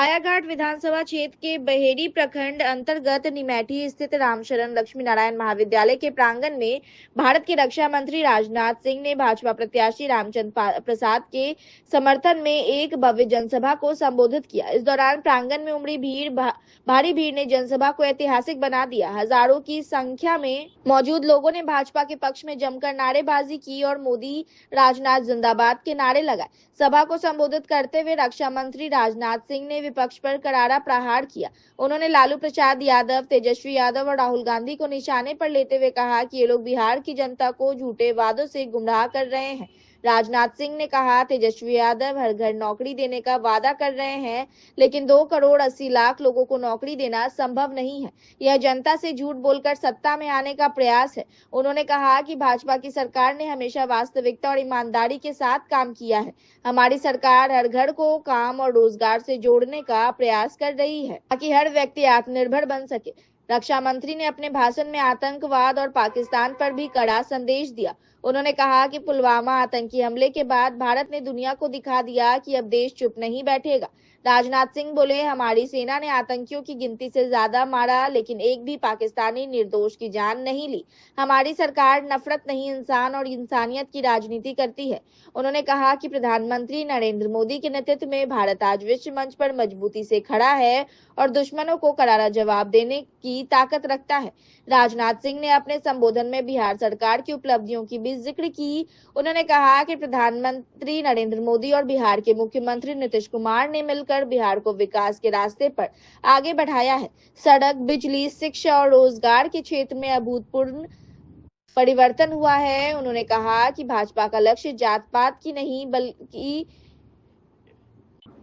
बायाघाट विधानसभा क्षेत्र के बहेड़ी प्रखंड अंतर्गत निमेठी स्थित रामशरण लक्ष्मी नारायण महाविद्यालय के प्रांगण में भारत के रक्षा मंत्री राजनाथ सिंह ने भाजपा प्रत्याशी रामचंद्र प्रसाद के समर्थन में एक भव्य जनसभा को संबोधित किया। इस दौरान प्रांगण में उमड़ी भारी भीड़ ने जनसभा को ऐतिहासिक बना दिया। हजारों की संख्या में मौजूद लोगों ने भाजपा के पक्ष में जमकर नारेबाजी की और मोदी राजनाथ जिंदाबाद के नारे लगाए। सभा को संबोधित करते हुए रक्षा मंत्री राजनाथ सिंह ने विपक्ष पर करारा प्रहार किया। उन्होंने लालू प्रसाद यादव, तेजस्वी यादव और राहुल गांधी को निशाने पर लेते हुए कहा कि ये लोग बिहार की जनता को झूठे वादों से गुमराह कर रहे हैं। राजनाथ सिंह ने कहा, तेजस्वी यादव हर घर नौकरी देने का वादा कर रहे हैं, लेकिन 2 करोड़ 80 लाख लोगों को नौकरी देना संभव नहीं है। यह जनता से झूठ बोलकर सत्ता में आने का प्रयास है। उन्होंने कहा कि भाजपा की सरकार ने हमेशा वास्तविकता और ईमानदारी के साथ काम किया है। हमारी सरकार हर घर को काम और रोजगार से जोड़ने का प्रयास कर रही है ताकि हर व्यक्ति आत्मनिर्भर बन सके। रक्षा मंत्री ने अपने भाषण में आतंकवाद और पाकिस्तान पर भी कड़ा संदेश दिया। उन्होंने कहा कि पुलवामा आतंकी हमले के बाद भारत ने दुनिया को दिखा दिया कि अब देश चुप नहीं बैठेगा। राजनाथ सिंह बोले, हमारी सेना ने आतंकियों की गिनती से ज्यादा मारा, लेकिन एक भी पाकिस्तानी निर्दोष की जान नहीं ली। हमारी सरकार नफरत नहीं, इंसान और इंसानियत की राजनीति करती है। उन्होंने कहा कि प्रधानमंत्री नरेंद्र मोदी के नेतृत्व में भारत आज विश्व मंच पर मजबूती से खड़ा है और दुश्मनों को करारा जवाब देने की ताकत रखता है। राजनाथ सिंह ने अपने संबोधन में बिहार सरकार की उपलब्धियों की भी जिक्र की। उन्होंने कहा कि प्रधानमंत्री नरेंद्र मोदी और बिहार के मुख्यमंत्री नीतीश कुमार ने मिलकर बिहार को विकास के रास्ते पर आगे बढ़ाया है। सड़क, बिजली, शिक्षा और रोजगार के क्षेत्र में अभूतपूर्व परिवर्तन हुआ है। उन्होंने कहा कि भाजपा का लक्ष्य जात पात की नहीं, बल्कि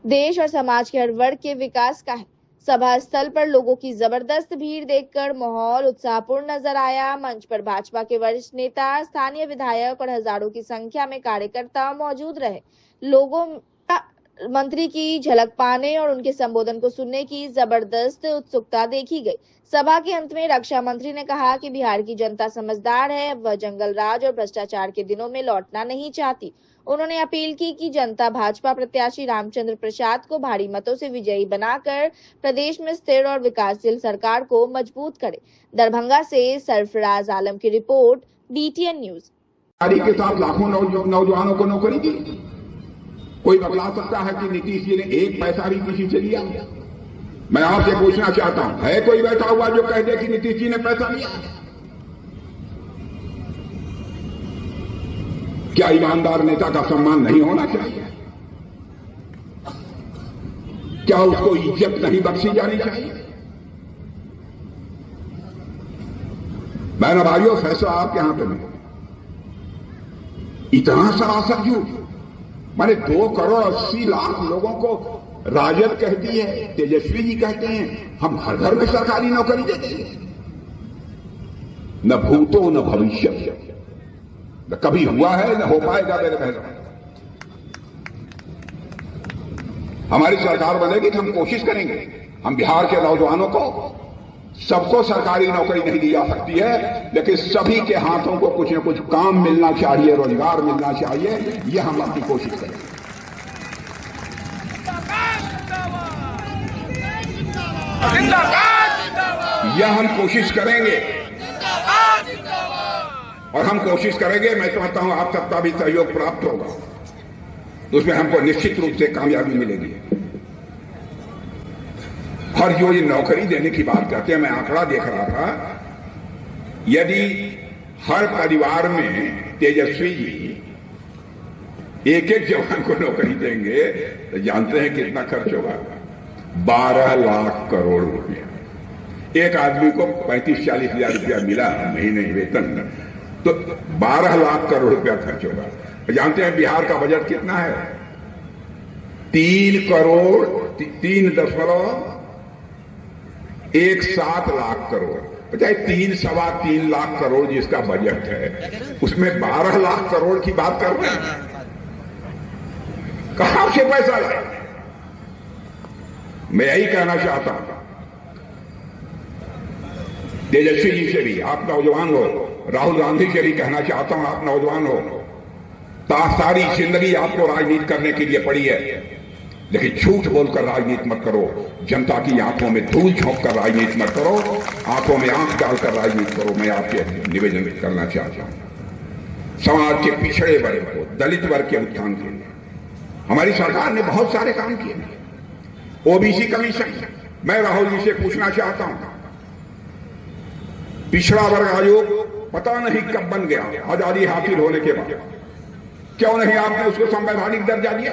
देश और समाज के हर वर्ग के विकास का है। सभा स्थल पर लोगों की जबरदस्त भीड़ देखकर माहौल उत्साहपूर्ण नजर आया। मंच पर भाजपा के वरिष्ठ नेता, स्थानीय विधायक और हजारों की संख्या में कार्यकर्ता मौजूद रहे। लोगों मंत्री की झलक पाने और उनके संबोधन को सुनने की जबरदस्त उत्सुकता देखी गई। सभा के अंत में रक्षा मंत्री ने कहा कि बिहार की जनता समझदार है, वह जंगल राज और भ्रष्टाचार के दिनों में लौटना नहीं चाहती। उन्होंने अपील की कि जनता भाजपा प्रत्याशी रामचंद्र प्रसाद को भारी मतों से विजयी बनाकर प्रदेश में स्थिर और विकासशील सरकार को मजबूत करे। दरभंगा से सरफराज आलम की रिपोर्ट, DTN न्यूज। के साथ लाखों नौजवानों को नौकरी दी। कोई बतला सकता है कि नीतीश जी ने 1 पैसा भी किसी से लिया? मैं आपसे पूछना चाहता हूं, है कोई बैठा हुआ जो कह दे कि नीतीश जी ने पैसा लिया? क्या ईमानदार नेता का सम्मान नहीं होना चाहिए? क्या उसको इज्जत नहीं बख्शी जानी चाहिए? बहनों भाइयों, फैसला आपके हाथ में। इतना सरासर झूठ। माने 2 करोड़ 80 लाख लोगों को राजद कहती है, तेजस्वी जी कहते हैं हम हर घर में सरकारी नौकरी देते हैं। न भूतो न भविष्य, न कभी हुआ है न हो पाएगा। मेरे बहनों, हमारी सरकार बनेगी तो हम कोशिश करेंगे, हम बिहार के नौजवानों को, सबको सरकारी नौकरी नहीं दी जा सकती है, लेकिन सभी के हाथों को कुछ न कुछ काम मिलना चाहिए, रोजगार मिलना चाहिए। यह हम अपनी कोशिश करेंगे। यह हम कोशिश करेंगे और हम कोशिश करेंगे। मैं समझता हूं आप सबका भी सहयोग प्राप्त होगा, तो उसमें हमको निश्चित रूप से कामयाबी मिलेगी। और जो ये नौकरी देने की बात करते हैं, मैं आंकड़ा देख रहा था, यदि हर परिवार में तेजस्वी जी 1-1 जवान को नौकरी देंगे तो जानते हैं कितना खर्च होगा? 12 लाख करोड़ रुपया। एक आदमी को 35-40 हजार रुपया मिला महीने वेतन, तो 12 लाख करोड़ रुपया खर्च होगा। जानते हैं बिहार का बजट कितना है? 3.17 लाख करोड़। बताइए, 3-3.25 लाख करोड़ जिसका बजट है, उसमें 12 लाख करोड़ की बात कर रहे हैं। कहां से पैसा लाए? मैं यही कहना चाहता हूं तेजस्वी जी से भी, आप नौजवान हो, राहुल गांधी से भी कहना चाहता हूं, आप नौजवान हो, सारी जिंदगी आपको राजनीति करने के लिए पड़ी है। लेकिन झूठ बोलकर राजनीति मत करो, जनता की आंखों में धूल झोंक कर राजनीति मत करो, आंखों में आंख डालकर राजनीति करो। मैं आपके निवेदन करना चाहता हूं, समाज के पिछड़े वर्ग को, दलित वर्ग के उत्थान के लिए हमारी सरकार ने बहुत सारे काम किए। ओबीसी कमीशन, मैं राहुल जी से पूछना चाहता हूं, पिछड़ा वर्ग आयोग पता नहीं कब बन गया, आजादी हासिल होने के बाद क्यों नहीं आपने उसको संवैधानिक दर्जा दिया?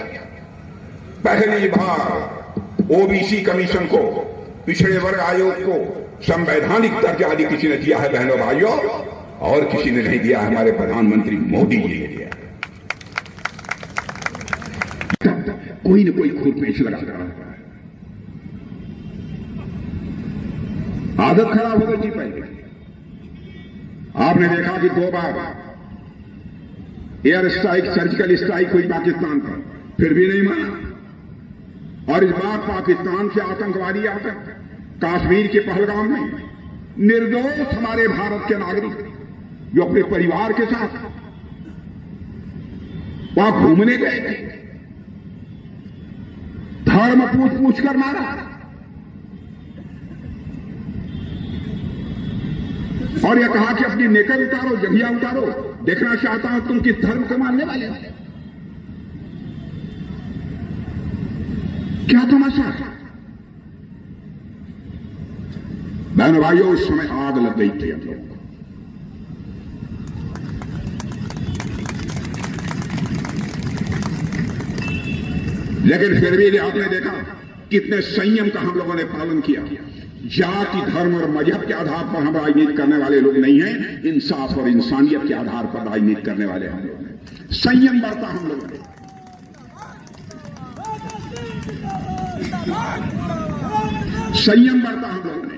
पहली बार ओबीसी कमीशन को, पिछड़े वर्ग आयोग को संवैधानिक दर्जा यदि किसी ने दिया है बहनों भाइयों, और किसी ने नहीं दिया, हमारे प्रधानमंत्री मोदी जी ने दिया। कोई न कोई खुरपेच लगा रहा है, आदत खराब हो गई थी। पहले आपने देखा कि 2 बार एयर स्ट्राइक, सर्जिकल स्ट्राइक हुई पाकिस्तान पर, फिर भी नहीं माना। और इस बार पाकिस्तान से आतंकवादी आकर कश्मीर के पहलगाम में निर्दोष हमारे भारत के नागरिक जो अपने परिवार के साथ वहां घूमने गए थे, धर्म पूछ कर मारा। और यह कहा कि अपनी नेकर उतारो, जंघिया उतारो, देखना चाहता हूं तुम किस धर्म को मानने वाले हो। क्या तमाशा। बहनों भाइयों, उस समय आग लग गई थी हम लोगों को। लेकिन फिर भी आपने देखा कितने संयम का हम लोगों ने पालन किया। जाति, धर्म और मजहब के आधार पर हम राजनीति करने वाले लोग नहीं हैं, इंसाफ और इंसानियत के आधार पर राजनीति करने वाले हम लोग हैं। संयम बढ़ता हम लोगों ने, संयम बढ़ता हम लोगों ने।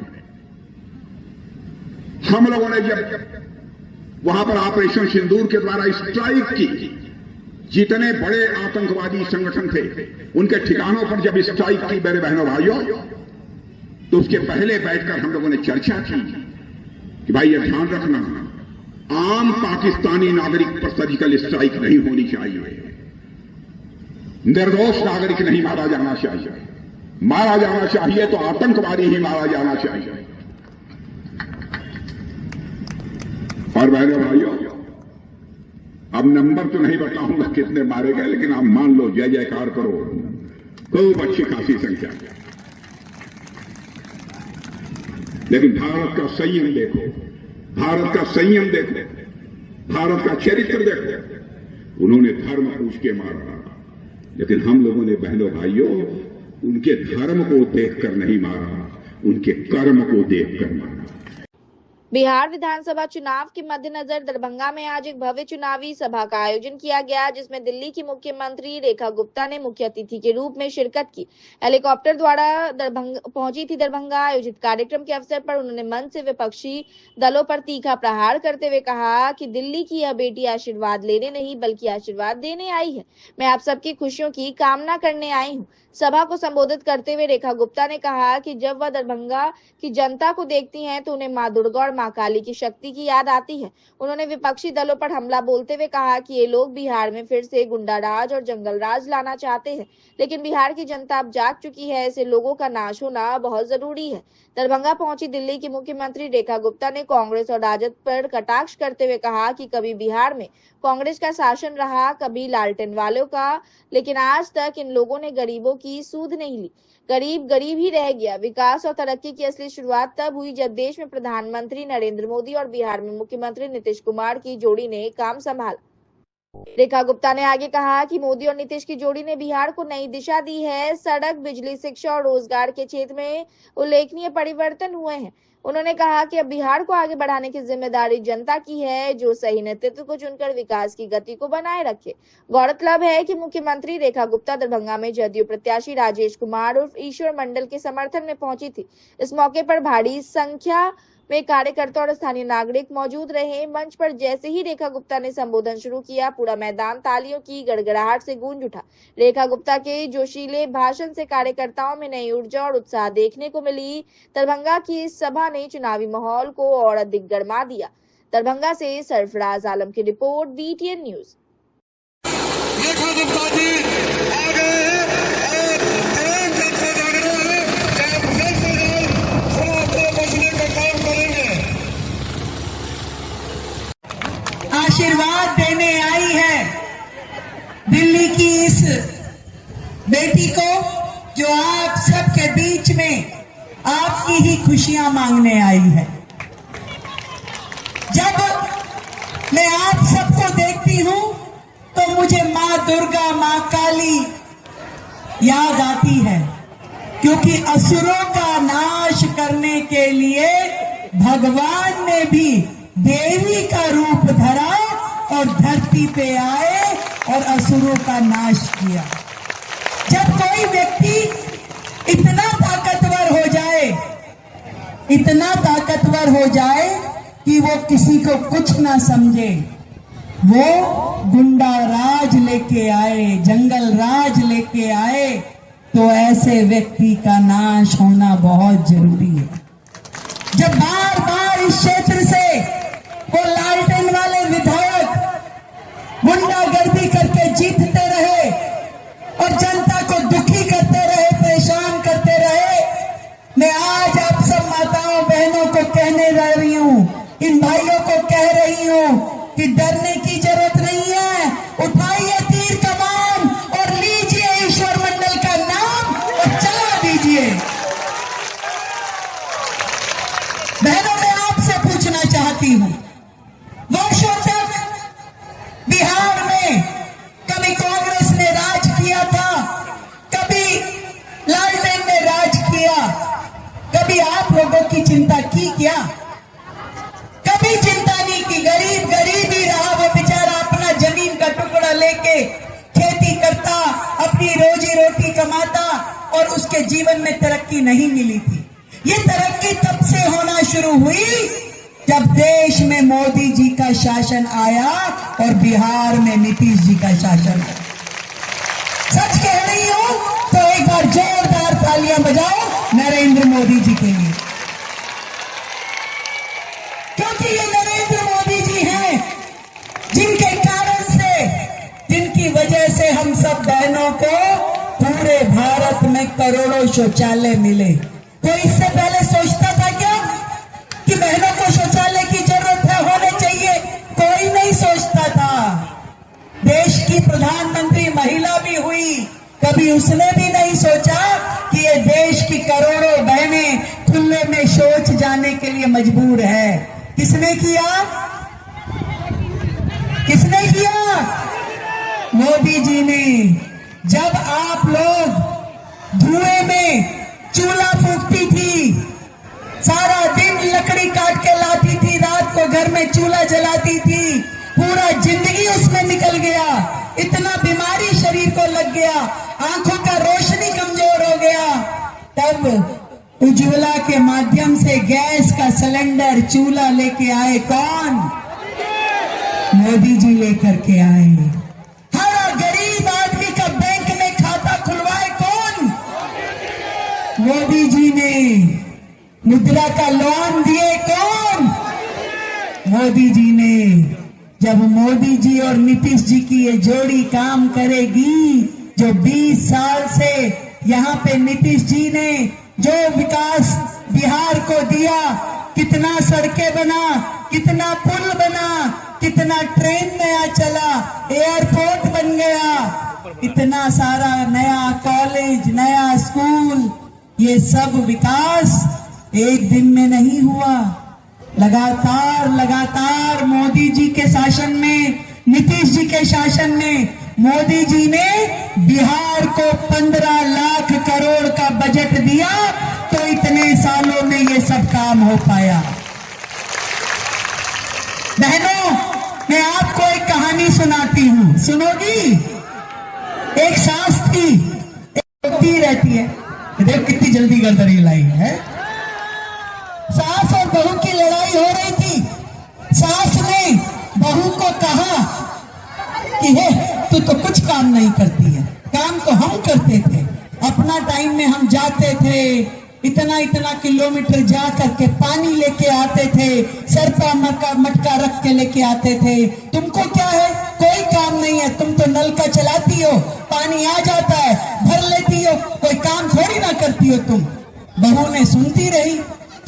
हम लोगों ने जब वहां पर ऑपरेशन सिंदूर के द्वारा स्ट्राइक की, जितने बड़े आतंकवादी संगठन थे उनके ठिकानों पर जब स्ट्राइक की मेरे बहनों भाइयों, तो उसके पहले बैठकर हम लोगों ने चर्चा की कि भाई यह ध्यान रखना, आम पाकिस्तानी नागरिक पर सर्जिकल स्ट्राइक नहीं होनी चाहिए, निर्दोष नागरिक नहीं मारा जाना चाहिए, मारा जाना चाहिए तो आतंकवादी ही मारा जाना चाहिए। और बहनों भाइयों, अब नंबर तो नहीं बताऊंगा कितने मारे गए, लेकिन आप मान लो, जय जयकार करो, खूब अच्छी खासी संख्या। लेकिन भारत का संयम देखो, भारत का संयम देखो, भारत का चरित्र देखो। उन्होंने धर्म पूछ के मारा, लेकिन हम लोगों ने बहनों भाइयों उनके धर्म को देखकर नहीं मारा, उनके कर्म को देखकर मारा। बिहार विधानसभा चुनाव के मद्देनजर दरभंगा में आज एक भव्य चुनावी सभा का आयोजन किया गया, जिसमें दिल्ली की मुख्यमंत्री रेखा गुप्ता ने मुख्य अतिथि के रूप में शिरकत की। हेलीकॉप्टर द्वारा पहुंची थी दरभंगा। आयोजित कार्यक्रम के अवसर पर उन्होंने मंच से विपक्षी दलों पर तीखा प्रहार करते हुए कहा कि दिल्ली की यह बेटी आशीर्वाद लेने नहीं बल्कि आशीर्वाद देने आई है। मैं आप सबकी खुशियों की कामना करने आई हूँ। सभा को संबोधित करते हुए रेखा गुप्ता ने कहा कि जब वह दरभंगा की जनता को देखती हैं तो उन्हें मां दुर्गा और मां काली की शक्ति की याद आती है। उन्होंने विपक्षी दलों पर हमला बोलते हुए कहा कि ये लोग बिहार में फिर से गुंडा राज और जंगल राज लाना चाहते हैं, लेकिन बिहार की जनता अब जाग चुकी है, ऐसे लोगों का नाश होना बहुत जरूरी है। दरभंगा पहुंची दिल्ली की मुख्यमंत्री रेखा गुप्ता ने कांग्रेस और राजद पर कटाक्ष करते हुए कहा कि कभी बिहार में कांग्रेस का शासन रहा, कभी लालटेन वालों का, लेकिन आज तक इन लोगों ने गरीबों की सूध नहीं ली। गरीब गरीब ही रह गया। विकास और तरक्की की असली शुरुआत तब हुई जब देश में प्रधानमंत्री नरेंद्र मोदी और बिहार में मुख्यमंत्री नीतीश कुमार की जोड़ी ने काम संभाला। रेखा गुप्ता ने आगे कहा कि मोदी और नीतीश की जोड़ी ने बिहार को नई दिशा दी है। सड़क, बिजली, शिक्षा और रोजगार के क्षेत्र में उल्लेखनीय परिवर्तन हुए हैं। उन्होंने कहा कि अब बिहार को आगे बढ़ाने की जिम्मेदारी जनता की है, जो सही नेतृत्व को चुनकर विकास की गति को बनाए रखे। गौरतलब है कि मुख्यमंत्री रेखा गुप्ता दरभंगा में जदयू प्रत्याशी राजेश कुमार उर्फ ईश्वर मंडल के समर्थन में पहुंची थी। इस मौके पर भारी संख्या में कार्यकर्ता और स्थानीय नागरिक मौजूद रहे। मंच पर जैसे ही रेखा गुप्ता ने संबोधन शुरू किया, पूरा मैदान तालियों की गड़गड़ाहट से गूंज उठा। रेखा गुप्ता के जोशीले भाषण से कार्यकर्ताओं में नई ऊर्जा और उत्साह देखने को मिली। दरभंगा की इस सभा ने चुनावी माहौल को और अधिक गरमा दिया। दरभंगा से सरफराज आलम की report, BTN news. Rekha Gupta ji आगे बेटी को जो आप सबके बीच में आपकी ही खुशियां मांगने आई है। जब मैं आप सबको देखती हूं तो मुझे मां दुर्गा, मां काली याद आती है, क्योंकि असुरों का नाश करने के लिए भगवान ने भी देवी का रूप धरा और धरती पे आए और असुरों का नाश किया। जब कोई व्यक्ति इतना ताकतवर हो जाए कि वो किसी को कुछ ना समझे, वो गुंडा राज लेके आए, जंगल राज लेके आए, तो ऐसे व्यक्ति का नाश होना बहुत जरूरी है। जब बार बार इस क्षेत्र से वो लालटेन वाले विधायक गुंडागर्दी करके जीतते रहे और जनता को दुखी करते रहे, परेशान करते रहे, मैं आज आप सब माताओं बहनों को कहने जा रही हूं, इन भाइयों को कह रही हूं कि डरने की जरूरत नहीं है। उठाइए तीर कमान और लीजिए ईश्वर मंडल का नाम और चला दीजिए। बहनों, मैं आपसे पूछना चाहती हूं, वर्षों तक बिहार में कभी कांग्रेस ने राज किया था, कभी लालटेन ने राज किया, कभी आप लोगों की चिंता की क्या? कभी चिंता नहीं की। गरीब गरीब ही रहा, वो बेचारा अपना जमीन का टुकड़ा लेके खेती करता, अपनी रोजी रोटी कमाता और उसके जीवन में तरक्की नहीं मिली थी। ये तरक्की तब से होना शुरू हुई जब देश में मोदी जी का शासन आया और बिहार में नीतीश जी का शासन आया। सच कह रही हूं तो एक बार जोरदार तालियां बजाओ नरेंद्र मोदी जी के लिए, क्योंकि ये नरेंद्र मोदी जी हैं जिनके कारण से, जिनकी वजह से हम सब बहनों को पूरे भारत में करोड़ों शौचालय मिले। कोई इससे पहले सोचता था क्या कि बहनों को शौचालय की जरूरत है, होने चाहिए? कोई नहीं सोचता था। देश की प्रधानमंत्री महिला भी हुई, कभी उसने भी नहीं सोचा कि ये देश की करोड़ों बहनें खुले में शौच जाने के लिए मजबूर है। किसने किया? किसने किया? मोदी जी ने। जब आप लोग धुएं में चूल्हा फूंकती थी, सारा दिन लकड़ी काट के लाती थी, रात को घर में चूल्हा जलाती थी, पूरा जिंदगी उसमें निकल गया, इतना बीमारी शरीर को लग गया, आंखों का रोशनी कमजोर हो गया। तब उज्ज्वला के माध्यम से गैस का सिलेंडर, चूल्हा लेके आए कौन? मोदी जी लेकर के आए। हर गरीब आदमी का बैंक में खाता खुलवाए कौन? मोदी जी ने। मुद्रा का लोन दिए कौन? मोदी जी ने। जब मोदी जी और नीतीश जी की ये जोड़ी काम करेगी, जो 20 साल से यहाँ पे नीतीश जी ने जो विकास बिहार को दिया, कितना सड़कें बना, कितना पुल बना, कितना ट्रेन नया चला, एयरपोर्ट बन गया, इतना सारा नया कॉलेज, नया स्कूल, ये सब विकास एक दिन में नहीं हुआ। लगातार मोदी जी के शासन में, नीतीश जी के शासन में मोदी जी ने बिहार को 15 लाख करोड़ का बजट दिया, तो इतने सालों में ये सब काम हो पाया। बहनों, मैं आपको एक कहानी सुनाती हूँ, सुनोगी? एक सास थी, एक रहती है, देख कितनी जल्दी गर्दन हिलाई है। सास और बहू की लड़ाई हो रही थी। सास ने बहू को कहा कि हे, तू तो कुछ काम नहीं करती है, काम तो हम करते थे, अपना टाइम में हम जाते थे, इतना किलोमीटर जा करके पानी लेके आते थे, सर पर मटका रख के लेके आते थे। तुमको क्या है, कोई काम नहीं है, तुम तो नल का चलाती हो, पानी आ जाता है, भर लेती हो, कोई काम थोड़ी ना करती हो तुम। बहू ने सुनती रही,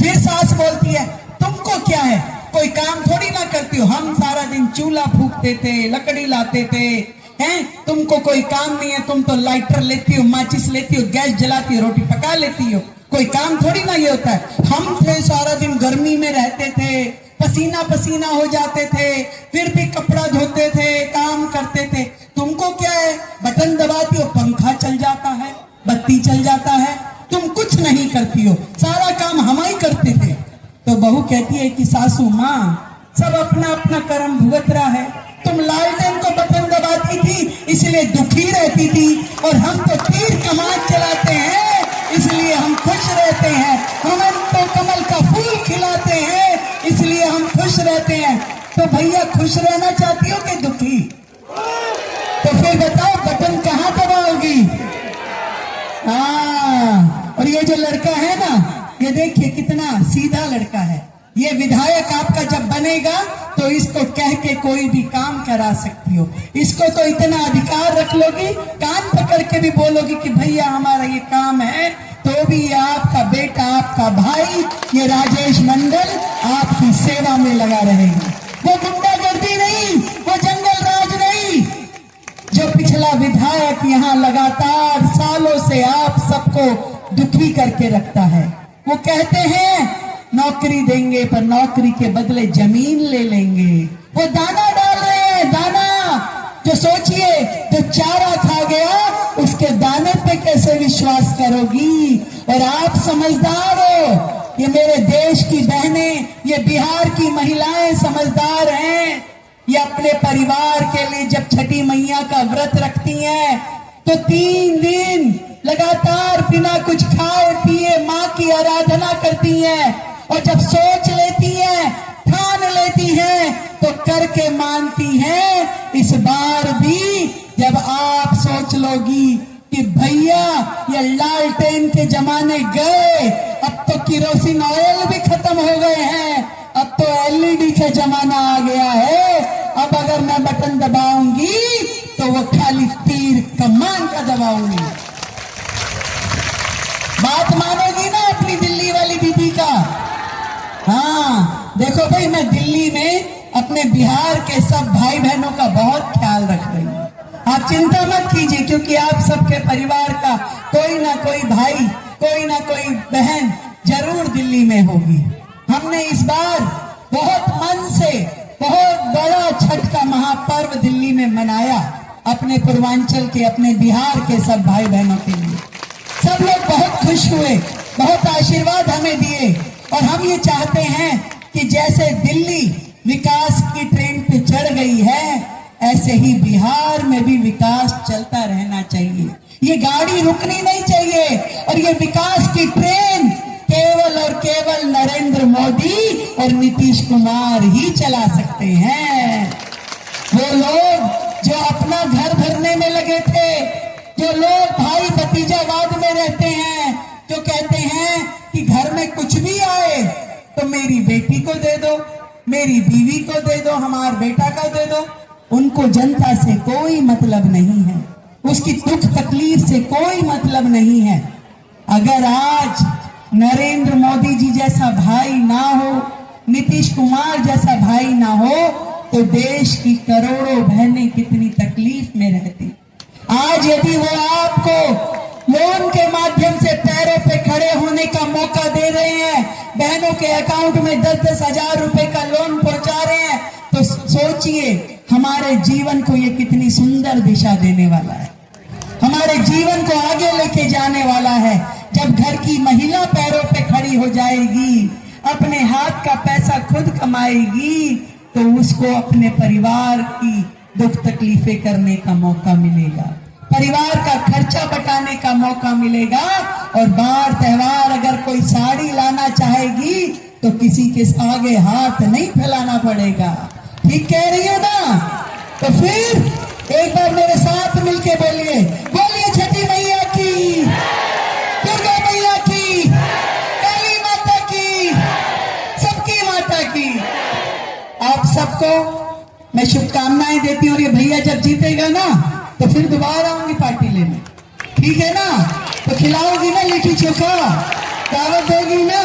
फिर सास बोलती है, तुमको क्या है, कोई काम थोड़ी ना करती हो, हम सारा दिन चूल्हा फूंकते थे, लकड़ी लाते थे, हैं? तुमको कोई काम नहीं है, तुम तो लाइटर लेती हो, माचिस लेती हो, गैस जलाती हो, रोटी पका लेती हो, कोई काम थोड़ी ना ये होता है। हम थे सारा दिन गर्मी में रहते थे, पसीना पसीना हो जाते थे, फिर भी कपड़ा धोते थे, काम करते थे। तुमको क्या है, बटन दबाती हो, पंखा चल जाता है, बत्ती चल जाता है, तुम कुछ नहीं करती हो, सारा काम हम ही करते थे। तो बहू कहती है कि सासू माँ सब अपना अपना कर्म भुगत रहा है, तुम लालटेन को बटन दबाती थी इसलिए दुखी रहती थी, और हम तो तीर कमान चलाते हैं इसलिए हम खुश रहते हैं, हम तो कमल का फूल खिलाते हैं इसलिए हम खुश रहते हैं। तो भैया खुश रहना चाहती हो कि दुखी? तो फिर बताओ बटन कहाँ दबाओगी? हाँ, और ये जो लड़का है ना, ये देखिए कितना सीधा लड़का है। ये विधायक आपका जब बनेगा तो इसको कह के कोई भी काम करा सकती हो, इसको तो इतना अधिकार रख लोगी, कान पकड़ के भी बोलोगी कि भैया हमारा ये काम है, तो भी ये आपका बेटा, आपका भाई, ये राजेश मंडल आपकी सेवा में लगा रहेगा। वो गुंडागर्दी नहीं, वो जंगल राज नहीं। जो पिछला विधायक यहाँ लगातार सालों से आप सबको दुखी करके रखता है, वो कहते हैं नौकरी देंगे पर नौकरी के बदले जमीन ले लेंगे। वो दाना डाल रहे हैं, दाना जो सोचिए जो चारा खा गया उसके दाने पे कैसे विश्वास करोगी? और आप समझदार हो, ये मेरे देश की बहनें, ये बिहार की महिलाएं समझदार हैं। ये अपने परिवार के लिए जब छठी मैया का व्रत रखती हैं तो 3 दिन लगातार बिना कुछ खाए पिए माँ की आराधना करती हैं, और जब सोच लेती हैं, ठान लेती हैं, तो करके मानती हैं। इस बार भी जब आप सोच लोगी कि भैया ये लालटेन के जमाने गए, अब तो किरोसिन ऑयल भी खत्म हो गए हैं, अब तो एलईडी का जमाना आ गया है, अब अगर मैं बटन दबाऊंगी तो वो खाली तीर कमान का दबाऊंगी। बात मानोगी ना अपनी दिल्ली वाली दीदी का? हाँ, देखो भाई, मैं दिल्ली में अपने बिहार के सब भाई बहनों का बहुत ख्याल रख रही हूँ। आप चिंता मत कीजिए, क्योंकि आप सबके परिवार का कोई ना कोई भाई, कोई ना कोई बहन जरूर दिल्ली में होगी। हमने इस बार बहुत मन से बहुत बड़ा छठ का महापर्व दिल्ली में मनाया, अपने पूर्वांचल के, अपने बिहार के सब भाई बहनों के लिए। सब लोग बहुत खुश हुए, बहुत आशीर्वाद हमें दिए, और हम ये चाहते हैं कि जैसे दिल्ली विकास की ट्रेन पे चढ़ गई है, ऐसे ही बिहार में भी विकास चलता रहना चाहिए। ये गाड़ी रुकनी नहीं चाहिए, और ये विकास की ट्रेन केवल और केवल नरेंद्र मोदी और नीतीश कुमार ही चला सकते हैं। वो लोग जो अपना घर भरने में लगे थे, जो लोग भाई भतीजावाद में रहते हैं, जो कहते हैं कि घर में कुछ भी आए तो मेरी बेटी को दे दो, मेरी बीवी को दे दो, हमारे बेटा को दे दो, उनको जनता से कोई मतलब नहीं है, उसकी दुख तकलीफ से कोई मतलब नहीं है। अगर आज नरेंद्र मोदी जी जैसा भाई ना हो, नीतीश कुमार जैसा भाई ना हो, तो देश की करोड़ों बहनें कितनी तकलीफ में रहती। आज यदि वो आपको लोन के माध्यम से पैरों पे खड़े होने का मौका दे रहे हैं, बहनों के अकाउंट में 10-10 हजार रुपए का लोन पहुंचा रहे हैं, तो सोचिए हमारे जीवन को ये कितनी सुंदर दिशा देने वाला है, हमारे जीवन को आगे लेके जाने वाला है। जब घर की महिला पैरों पे खड़ी हो जाएगी, अपने हाथ का पैसा खुद कमाएगी, तो उसको अपने परिवार की दुख तकलीफें करने का मौका मिलेगा, परिवार का खर्चा बटाने का मौका मिलेगा, और बार त्योहार अगर कोई साड़ी लाना चाहेगी तो किसी के आगे हाथ नहीं फैलाना पड़ेगा। ठीक कह रही हो ना? तो फिर एक बार मेरे साथ मिलके बोलिए, बोलिए छठी मैया की, दुर्गा मैया की, काली माता की, सबकी माता की। आप सबको मैं शुभकामनाएं देती हूँ। और ये भैया जब जीतेगा ना तो फिर दोबारा आऊंगी पार्टी लेने, ठीक है ना? तो खिलाओगी ना लिट्टी चोखा, दावत देगी ना?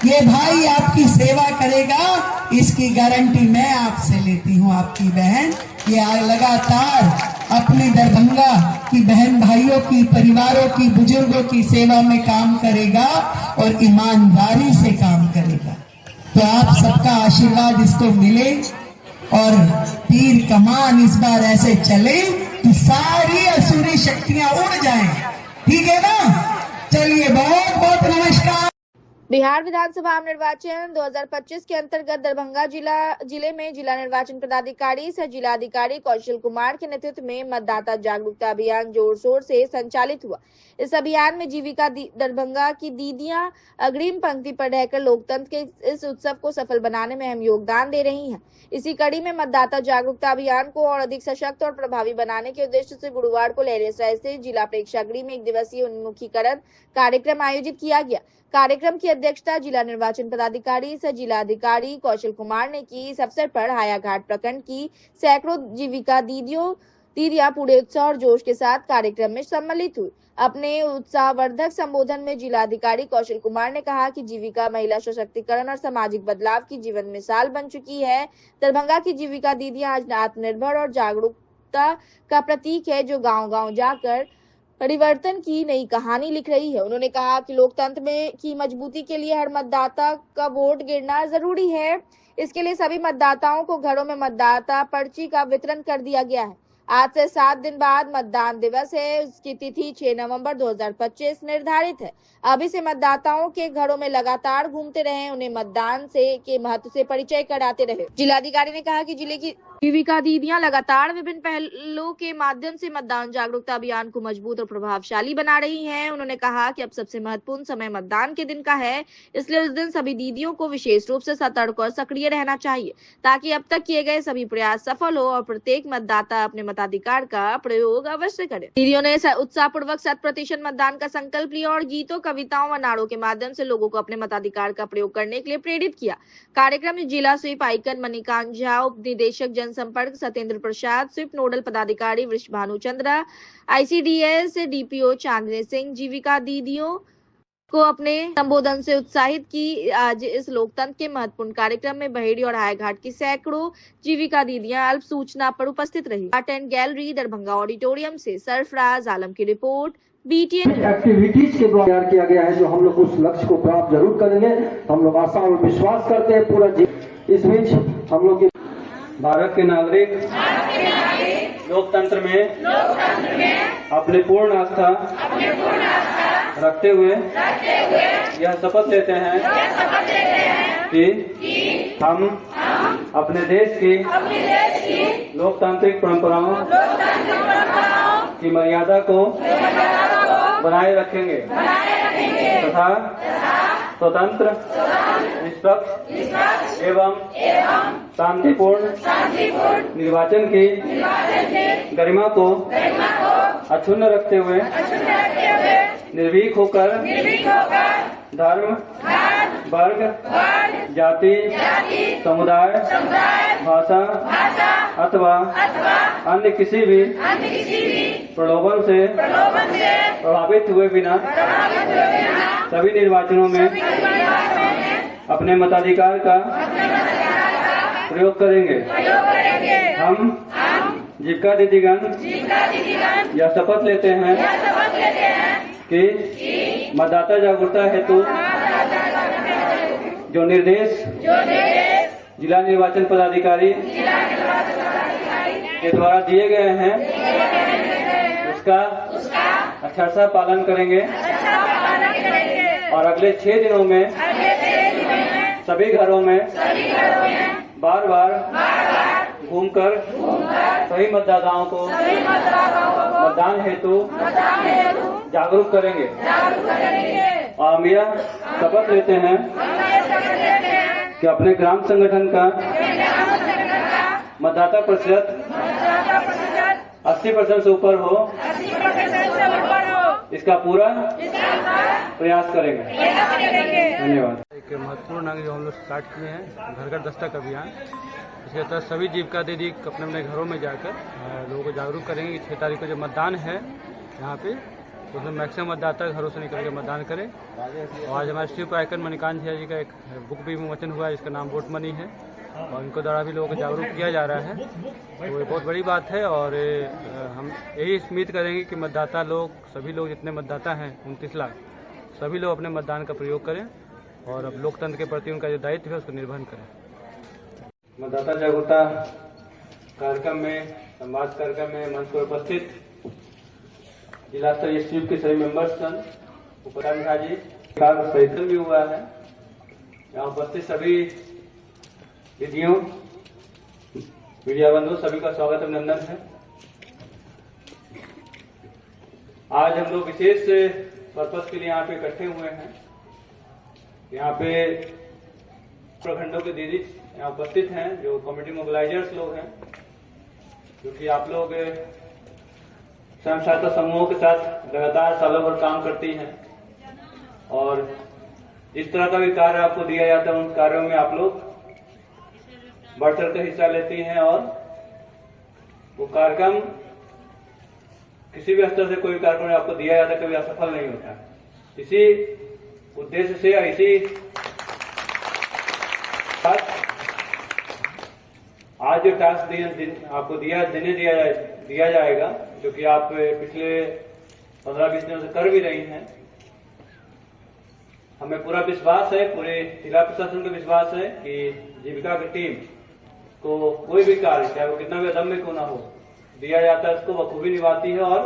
ये भाई आपकी सेवा करेगा, इसकी गारंटी मैं आपसे लेती हूँ। आपकी बहन ये लगातार अपने दरभंगा की बहन भाइयों की, परिवारों की, बुजुर्गों की सेवा में काम करेगा और ईमानदारी से काम करेगा। तो आप सबका आशीर्वाद इसको मिले और तीर कमान इस बार ऐसे चले कि सारी असुरी शक्तियां उड़ जाएं। ठीक है ना? चलिए, बहुत बहुत नमस्कार। बिहार विधानसभा आम निर्वाचन 2025 के अंतर्गत दरभंगा जिले में जिला निर्वाचन पदाधिकारी सह जिलाधिकारी कौशल कुमार के नेतृत्व में मतदाता जागरूकता अभियान जोर शोर से संचालित हुआ। इस अभियान में जीविका दरभंगा की दीदियां अग्रिम पंक्ति पर रहकर लोकतंत्र के इस उत्सव को सफल बनाने में अहम योगदान दे रही हैं। इसी कड़ी में मतदाता जागरूकता अभियान को और अधिक सशक्त और प्रभावी बनाने के उद्देश्य से गुरुवार को लहरियासराय स्थित जिला प्रेक्षागृह में 1 दिवसीय उन्मुखीकरण कार्यक्रम आयोजित किया गया। कार्यक्रम की अध्यक्षता जिला निर्वाचन पदाधिकारी सह जिलाधिकारी कौशल कुमार ने की। इस अवसर पर हायाघाट प्रखंड की सैकड़ों जीविका दीदियां पूरे उत्साह और जोश के साथ कार्यक्रम में सम्मिलित हुई। अपने उत्साहवर्धक संबोधन में जिलाधिकारी कौशल कुमार ने कहा कि जीविका महिला सशक्तिकरण और सामाजिक बदलाव की जीवन मिसाल बन चुकी है। दरभंगा की जीविका दीदियां आज आत्मनिर्भर और जागरूकता का प्रतीक है, जो गांव-गांव जाकर परिवर्तन की नई कहानी लिख रही है। उन्होंने कहा कि लोकतंत्र में की मजबूती के लिए हर मतदाता का वोट गिरना जरूरी है। इसके लिए सभी मतदाताओं को घरों में मतदाता पर्ची का वितरण कर दिया गया है। आज से 7 दिन बाद मतदान दिवस है। उसकी तिथि 6 नवंबर 2025 निर्धारित है। अभी से मतदाताओं के घरों में लगातार घूमते रहे, उन्हें मतदान के महत्व से परिचय कराते रहे। जिलाधिकारी ने कहा कि जिले की जीविका दीदियां लगातार विभिन्न पहलों के माध्यम से मतदान जागरूकता अभियान को मजबूत और प्रभावशाली बना रही हैं। उन्होंने कहा कि अब सबसे महत्वपूर्ण समय मतदान के दिन का है, इसलिए उस दिन सभी दीदियों को विशेष रूप से सतर्क और सक्रिय रहना चाहिए, ताकि अब तक किए गए सभी प्रयास सफल हो और प्रत्येक मतदाता अपने मताधिकार का प्रयोग अवश्य करे। दीदियों ने उत्साहपूर्वक 100% मतदान का संकल्प लिया और गीतों, कविताओं व नारों के माध्यम से लोगों को अपने मताधिकार का प्रयोग करने के लिए प्रेरित किया। कार्यक्रम में जिला स्वीप आइकन मणिकांत झा, उप निदेशक जनसंपर्क सत्येंद्र प्रसाद, स्वीप नोडल पदाधिकारी वृषभानु चंद्रा, ICDS DPO चांदनी सिंह जीविका दीदियों को अपने संबोधन से उत्साहित की। आज इस लोकतंत्र के महत्वपूर्ण कार्यक्रम में बहेड़ी और हायाघाट की सैकड़ों जीविका दीदियां अल्प सूचना पर उपस्थित रही। Art and gallery Darbhanga auditorium से सरफराज आलम की रिपोर्ट, BTN। एक्टिविटीज के द्वारा तैयार किया गया है, जो हम लोग उस लक्ष्य को प्राप्त जरूर करेंगे। हम लोग आशा और विश्वास करते हैं पूरा इस बीच हम लोग भारत के नागरिक लोकतंत्र में अपनी पूर्ण आस्था रखते हुए यह शपथ लेते हैं कि हम अपने देश की लोकतांत्रिक परंपराओं की मर्यादा को बनाए रखेंगे तथा स्वतंत्र, निष्पक्ष एवं शांतिपूर्ण निर्वाचन की गरिमा को अक्षुण्ण रखते हुए निर्भीक होकर धर्म, वर्ग, जाति, समुदाय, भाषा अथवा अन्य किसी भी प्रलोभन से प्रभावित हुए बिना सभी निर्वाचनों में अपने मताधिकार का प्रयोग करेंगे। हम जीविका दीदीगण यह शपथ लेते हैं कि मतदाता जागरूकता हेतु जो निर्देश जिला निर्वाचन पदाधिकारी के द्वारा दिए गए हैं उसका अक्षरशः पालन करेंगे और अगले 6 दिनों में सभी घरों में बार बार घूमकर सभी मतदाताओं को मतदान हेतु जागरूक करेंगे। और हम यह शपथ लेते हैं कि अपने ग्राम संगठन का मतदाता प्रतिशत 80% से ऊपर हो, इसका पूरा प्रयास करेंगे। धन्यवाद। एक महत्वपूर्ण अंग जो हम लोग स्टार्ट किए हैं, घर घर दस्तक अभियान। इसके तहत सभी जीविका दीदी अपने अपने घरों में जाकर लोगों को जागरूक करेंगे कि 6 तारीख को जो मतदान है यहाँ पे, उसमें मैक्सिमम मतदाता घरों से निकल के मतदान करें। और आज हमारे स्वीप आइकन मणिकांत झा जी का एक बुक भी विमोचन हुआ है, जिसका नाम वोट मनी है। और इनको द्वारा भी लोगों को जागरूक किया जा रहा है। तो ये बहुत बड़ी बात है और हम यही उम्मीद करेंगे कि मतदाता लोग, सभी लोग जितने मतदाता हैं 29 लाख, सभी लोग अपने मतदान का प्रयोग करें और अब लोकतंत्र के प्रति उनका जो दायित्व है उसको निर्वहन करें। मतदाता जागरूकता कार्यक्रम में, संवाद कार्यक्रम में मंच पर उपस्थित जिला स्तरीय स्वीप के सभी मेंबर्स, उपराधिकारी संहितन भी हुआ है। यहाँ उपस्थित सभी दीदियों, मीडिया बंधु, सभी का स्वागत अभिनंदन है। आज हम लोग विशेष पर्पज के लिए यहाँ पे इकट्ठे हुए हैं। यहाँ पे प्रखंडों के दीदी यहाँ उपस्थित हैं, जो कमेटी मोबिलाइजर्स लोग हैं, जो कि आप लोग स्वयं सहायता समूहों के साथ लगातार सालों भर काम करती हैं और जिस तरह का भी कार्य आपको दिया जाता है उन कार्यों में आप लोग बढ़ चढ़ कर हिस्सा लेती हैं और वो कार्यक्रम किसी भी स्तर से कोई कार्यक्रम आपको दिया जाता है कभी असफल नहीं होता। इसी उद्देश्य से इसी आज जो टास्क आपको दिया जाएगा, जो कि आप पिछले 15-20 दिनों से कर भी रही हैं। हमें पूरा विश्वास है, पूरे जिला प्रशासन का विश्वास है कि जीविका की टीम को कोई भी कार्य, चाहे वो कितना भी अदम्य क्यों ना हो, दिया जाता है उसको बखूबी निभाती है और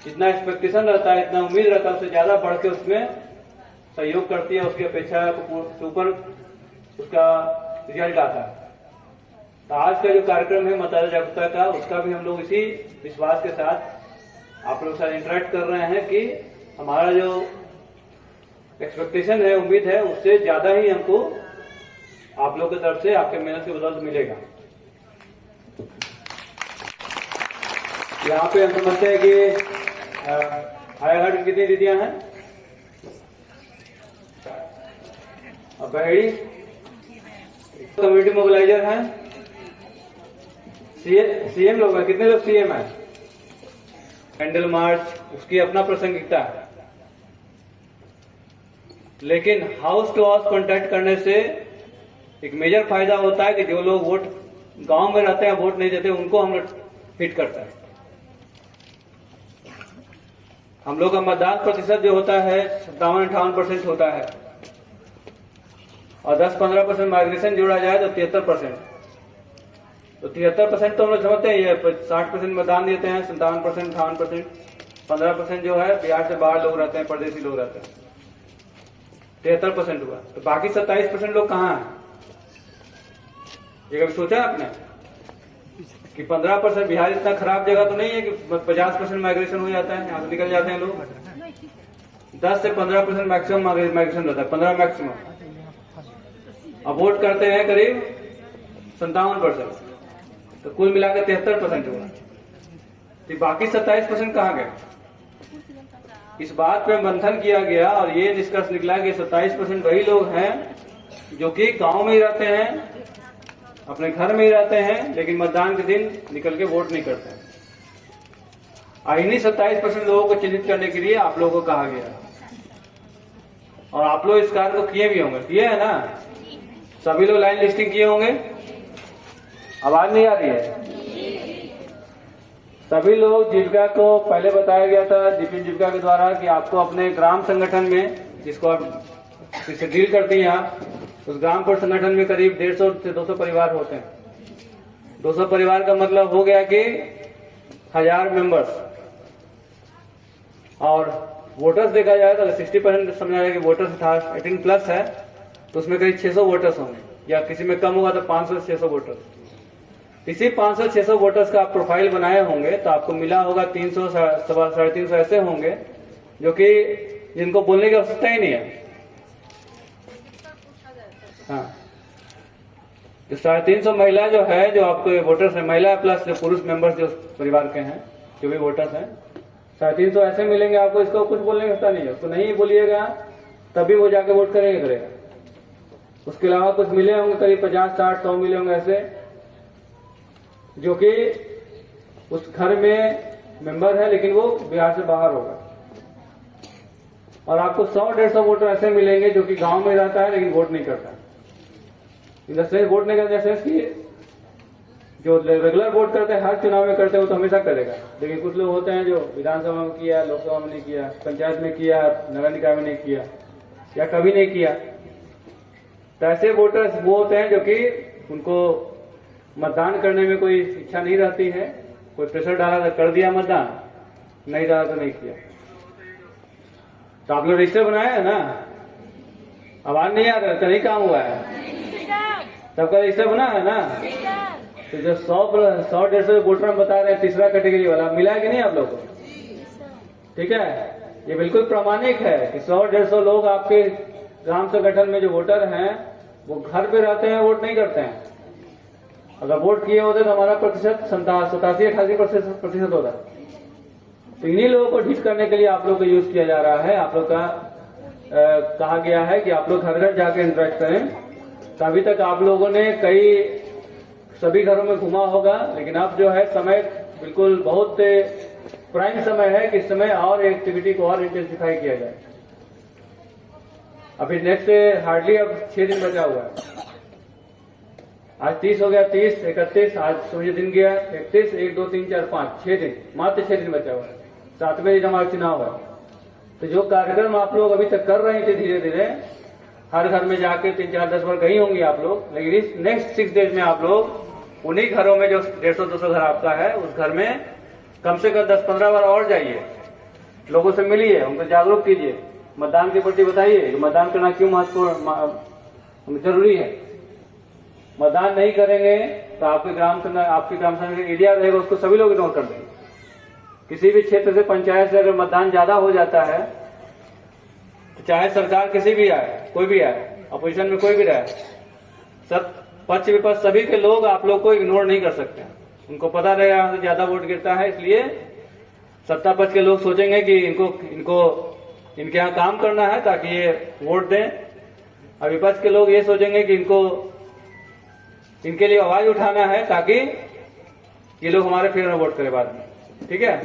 जितना एक्सपेक्टेशन रहता है, इतना उम्मीद रहता है, उससे ज्यादा बढ़ के उसमें सहयोग करती है। उसकी अपेक्षा के ऊपर उसका रिजल्ट आता है। तो आज का जो कार्यक्रम है मतदाता जागरूकता का, उसका भी हम लोग इसी विश्वास के साथ आप लोगों के साथ इंटरेक्ट कर रहे हैं कि हमारा जो एक्सपेक्टेशन है, उम्मीद है, उससे ज्यादा ही हमको आप लोगों की तरफ से आपके मेहनत की बदौलत मिलेगा। यहाँ पे हम समझते हैं कि हायाघाट की कितनी दीदियां हैं और बहेड़ी कम्युनिटी मोबिलाइजर हैं, सीएम लोग हैं। कितने लोग सीएम हैं? कैंडल मार्च, उसकी अपना प्रासंगिकता है, लेकिन हाउस टू हाउस कांटेक्ट करने से एक मेजर फायदा होता है कि जो लोग वोट गांव में रहते हैं, वोट नहीं देते, उनको हम लोग हिट करता है। हम लोग का मतदान प्रतिशत जो होता है 57-58% होता है और 10-15% माइग्रेशन जोड़ा जाए तो 73%। तो 73% तो हम लोग समझते हैं, ये 60% मतदान देते हैं, 57%, 58%, 15% जो है बिहार से बाहर लोग रहते हैं, परदेशी लोग रहते हैं, 73% हुआ। तो बाकी 27% लोग कहाँ हैं? ये कभी सोचा आपने कि 15%? बिहार इतना खराब जगह तो नहीं है कि 50% माइग्रेशन हो जाता है, यहाँ से निकल जाते हैं लोग। 10 से 15% मैक्सिमम माइग्रेशन रहता है, 15 मैक्सिमम। अब वोट करते हैं करीब 57%, तो कुल मिलाकर 73% हुआ। तो बाकी 27% कहाँ गए? इस बात पे मंथन किया गया और ये निष्कर्ष निकला कि 27% वही लोग हैं जो कि गांव में ही रहते हैं, अपने घर में ही रहते हैं, लेकिन मतदान के दिन निकल के वोट नहीं करते हैं। इन्हीं 27% लोगों को चिन्हित करने के लिए आप लोगों को कहा गया और आप लोग इस कार्य को किए भी होंगे, किए है ना? सभी लोग लाइन लिस्टिंग किए होंगे। आवाज नहीं आ रही है? सभी लोग जीविका को पहले बताया गया था दीपिन जीविका के द्वारा कि आपको अपने ग्राम संगठन में, जिसको आप जिससे डील करती हैं आप, उस ग्राम पर संगठन में करीब 150 से 200 परिवार होते हैं। 200 परिवार का मतलब हो गया कि 1000 मेंबर्स। और वोटर्स देखा जाए तो 60% समझा जाए कि वोटर्स 18 प्लस है, तो उसमें करीब 600 वोटर्स होंगे, या किसी में कम होगा तो 500 से 600 वोटर्स। इसी 500-600 वोटर्स का आप प्रोफाइल बनाए होंगे तो आपको मिला होगा 300 350 ऐसे होंगे जो कि जिनको बोलने की आवश्यकता ही नहीं है। हाँ, तो 350 महिला जो है, जो आपके वोटर्स है, महिला प्लस जो पुरुष मेंबर्स जो परिवार के हैं, जो भी वोटर्स हैं, 350 ऐसे मिलेंगे आपको। इसको कुछ बोलने की आवश्यकता नहीं है, उसको नहीं बोलिएगा तभी वो जाके वोट करेगा। उसके अलावा कुछ मिले होंगे करीब 50, 60, 100 मिले होंगे ऐसे जो कि उस घर में मेंबर है लेकिन वो बिहार से बाहर होगा। और आपको 100-150 वोटर ऐसे मिलेंगे जो कि गांव में रहता है लेकिन वोट नहीं करता। इन द सेंस वोट नहीं करने सेंस की जो रेगुलर वोट करते हैं, हर चुनाव में करते हैं, वो तो हमेशा करेगा। लेकिन कुछ लोग होते हैं जो विधानसभा में किया, लोकसभा में नहीं किया, पंचायत में किया, नगर निकाय में नहीं किया या कभी नहीं किया। तो ऐसे वोटर्स वो होते हैं जो कि उनको मतदान करने में कोई इच्छा नहीं रहती है, कोई प्रेशर डाला तो कर दिया मतदान, नहीं डाला तो नहीं किया। तो आप लोग रजिस्टर बनाए है ना, आवाज नहीं आ रहा तो नहीं काम हुआ है, सबका रजिस्टर बना है ना। तो जो 100-150 वोटर हम बता रहे हैं तीसरा कैटेगरी वाला, मिला है कि नहीं आप लोग को? ठीक है, ये बिल्कुल प्रामाणिक है कि 100-150 लोग आपके ग्राम संगठन में जो वोटर हैं वो घर पे रहते हैं, वोट नहीं करते हैं। अगर वोट किए होते तो हमारा प्रतिशत 87-88% होता। तो इन्हीं लोगों को ठीक करने के लिए आप लोग को यूज किया जा रहा है। आप लोग का कहा गया है कि आप लोग घर घर जाके इंटरेक्ट करें। तो अभी तक आप लोगों ने सभी घरों में घुमा होगा, लेकिन अब जो है समय बिल्कुल बहुत प्राइम समय है कि इस समय और एक्टिविटी को और इंटेंसिफाई किया जाए। अभी नेक्स्ट हार्डली अब 6 दिन बचा हुआ है। आज 30 हो गया, 30, 31, आज समझिए दिन गया 31, 1, 2, 3, 4, 5, 6 दिन, मात्र 6 दिन बचा हुआ है। 7वें दिन हमारा चुनाव है। तो जो कार्यक्रम आप लोग अभी तक कर रहे थे धीरे धीरे, हर घर में जाके 3, 4, 10 बार गई होंगी आप लोग, लेकिन इस नेक्स्ट 6 डेज में आप लोग उन्हीं घरों में जो 150-200 घर आपका है, उस घर में कम से कम 10-15 बार और जाइए, लोगों से मिलिए, उनको जागरूक कीजिए, मतदान के प्रति बताइए कि मतदान करना क्यों महत्वपूर्ण जरूरी है। मतदान नहीं करेंगे तो आपके ग्राम सभा एरिया रहेगा, उसको सभी लोग इग्नोर कर देंगे। किसी भी क्षेत्र से, पंचायत से अगर मतदान ज्यादा हो जाता है तो चाहे सरकार किसी भी आए, कोई भी आए, अपोजिशन में कोई भी रहे, सब पक्ष विपक्ष सभी के लोग आप लोग को इग्नोर नहीं कर सकते। उनको पता रहेगा यहाँ से ज्यादा वोट गिरता है, इसलिए सत्ता पक्ष के लोग सोचेंगे कि इनको इनके यहाँ काम करना है ताकि ये वोट दें, और विपक्ष के लोग ये सोचेंगे कि इनके लिए आवाज उठाना है ताकि ये लोग हमारे फेवर में वोट करें बाद में। ठीक है,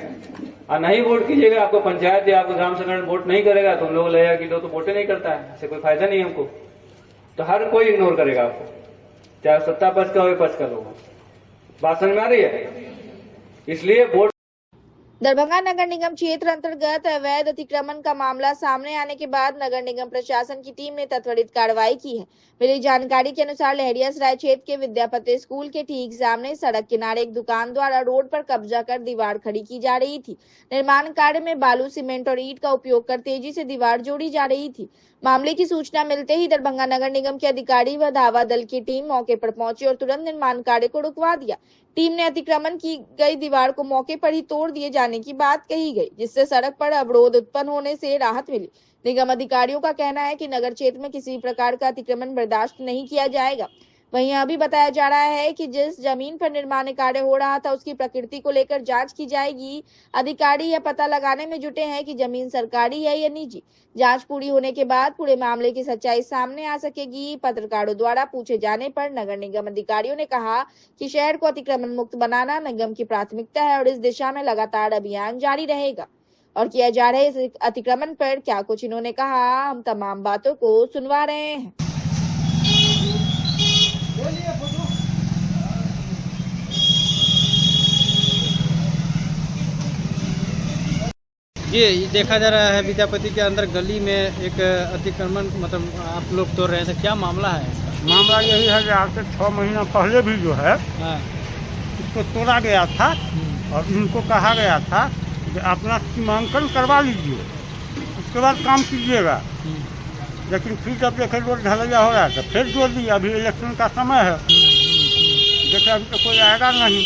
और नहीं वोट कीजिएगा, आपको पंचायत या आपको ग्राम संगठन वोट नहीं करेगा तो उन लोग लगेगा कि लोग तो वोटे नहीं करता है, इससे कोई फायदा नहीं है हमको। तो हर कोई इग्नोर करेगा आपको, चाहे सत्ता पक्ष का हो विपक्ष का लोग। बात समझ में आ रही है? इसलिए वोट। दरभंगा नगर निगम क्षेत्र अंतर्गत अवैध अतिक्रमण का मामला सामने आने के बाद नगर निगम प्रशासन की टीम ने त्वरित कार्रवाई की है। मिली जानकारी के अनुसार लहरियासराय क्षेत्र के विद्यापति स्कूल के ठीक सामने सड़क किनारे एक दुकान द्वारा रोड पर कब्जा कर दीवार खड़ी की जा रही थी। निर्माण कार्य में बालू, सीमेंट और ईंट का उपयोग कर तेजी से दीवार जोड़ी जा रही थी। मामले की सूचना मिलते ही दरभंगा नगर निगम के अधिकारी व धावा दल की टीम मौके पर पहुंची और तुरंत निर्माण कार्य को रुकवा दिया। टीम ने अतिक्रमण की गई दीवार को मौके पर ही तोड़ दिए जाने की बात कही गई, जिससे सड़क पर अवरोध उत्पन्न होने से राहत मिली। निगम अधिकारियों का कहना है कि नगर क्षेत्र में किसी प्रकार का अतिक्रमण बर्दाश्त नहीं किया जाएगा। वहीं यह भी बताया जा रहा है कि जिस जमीन पर निर्माण कार्य हो रहा था उसकी प्रकृति को लेकर जांच की जाएगी। अधिकारी यह पता लगाने में जुटे हैं कि जमीन सरकारी है या निजी। जांच पूरी होने के बाद पूरे मामले की सच्चाई सामने आ सकेगी। पत्रकारों द्वारा पूछे जाने पर नगर निगम अधिकारियों ने कहा कि शहर को अतिक्रमण मुक्त बनाना निगम की प्राथमिकता है और इस दिशा में लगातार अभियान जारी रहेगा। और किया जा रहे इस अतिक्रमण पर क्या कुछ इन्होंने कहा, हम तमाम बातों को सुनवा रहे हैं। ये देखा जा रहा है विद्यापति के अंदर गली में एक अतिक्रमण मतलब आप लोग तोड़ रहे थे, क्या मामला है इसका? मामला यही है कि आज से 6 महीना पहले भी जो है इसको तोड़ा गया था और इनको कहा गया था कि अपना सीमांकन करवा लीजिए, उसके बाद काम कीजिएगा। लेकिन फिर जब देखे रोड ढलैया हो रहा है तो फिर जोड़ दिया। अभी इलेक्शन का समय है, देखे अभी तो कोई आएगा नहीं,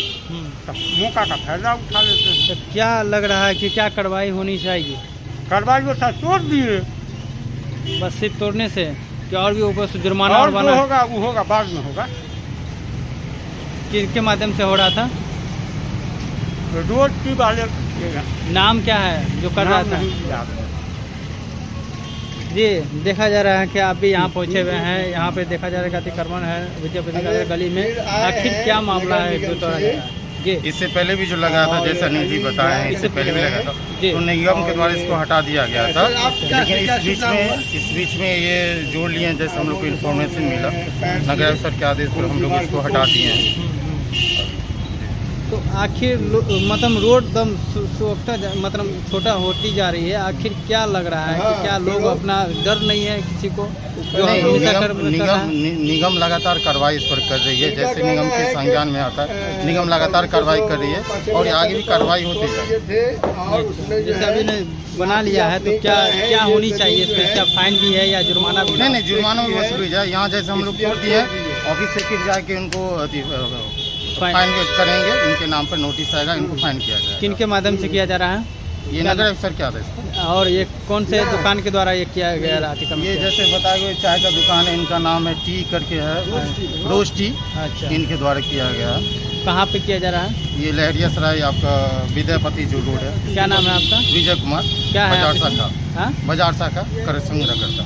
तो मौका का फायदा उठा लेते हैं। तो क्या लग रहा है कि क्या कार्रवाई होनी चाहिए? कार्रवाई जो था तोड़ दिए, बस सिर्फ तोड़ने से क्या और भी ऊपर से जुर्माना और बना होगा वो होगा बाद में होगा। किसके माध्यम से हो रहा था? रोड की वाले नाम क्या है जो कर रहा था? जी देखा जा रहा है कि आप भी यहाँ पहुँचे हुए हैं। यहाँ पे देखा जा रहा है कि अतिक्रमण है विद्यापति नगर गली में। आखिर क्या मामला है जो तोड़ा जा रहा है? जी। इससे पहले भी जो लगा था, जैसा अनिल जी बताए हैं, इससे पहले भी लगा था, जी। तो निगम के द्वारा इसको हटा दिया गया था। लेकिन इस बीच में ये जोड़ लिए, जैसे हम लोग को इन्फॉर्मेशन मिला, नगर अफसर के आदेश पर हम लोग इसको हटा दिए हैं। तो आखिर मतलब रोड दम मतलब छोटा होती जा रही है, आखिर क्या लग रहा है कि क्या लोग अपना डर नहीं है किसी को जो नहीं, हमेशा कर रहा है? निगम लगातार कार्रवाई इस पर कर रही है, जैसे निगम के संज्ञान में आता है, निगम लगातार कार्रवाई कर रही है और आगे भी कार्रवाई होती है। जैसे अभी ने बना लिया है तो क्या होनी चाहिए इस पर? क्या फाइन भी है या जुर्माना भी? नहीं, जुर्माना भी वसूली जाए। यहाँ जैसे हम लोग तोड़ दिए, ऑफिस से फिर जाके उनको फाइन करेंगे, इनके नाम पर नोटिस आएगा, इनको फाइन किया जाएगा। किन के माध्यम से किया जा रहा है? ये नगर अफसर के आदेश पर। और ये कौन से दुकान के द्वारा ये किया गया अतिक्रमण? ये जैसे बताया गया, चाय का दुकान है, इनका नाम है टी करके है, रोज टी, अच्छा, इनके द्वारा किया गया है। कहाँ पे किया जा रहा है? ये लहरिया सराय आपका विद्यापति जो रोड है। क्या नाम है आपका? विजय कुमार। क्या है बाजार आपका? शाखा, हाँ? बाजार शाखा कर संग्रह करता।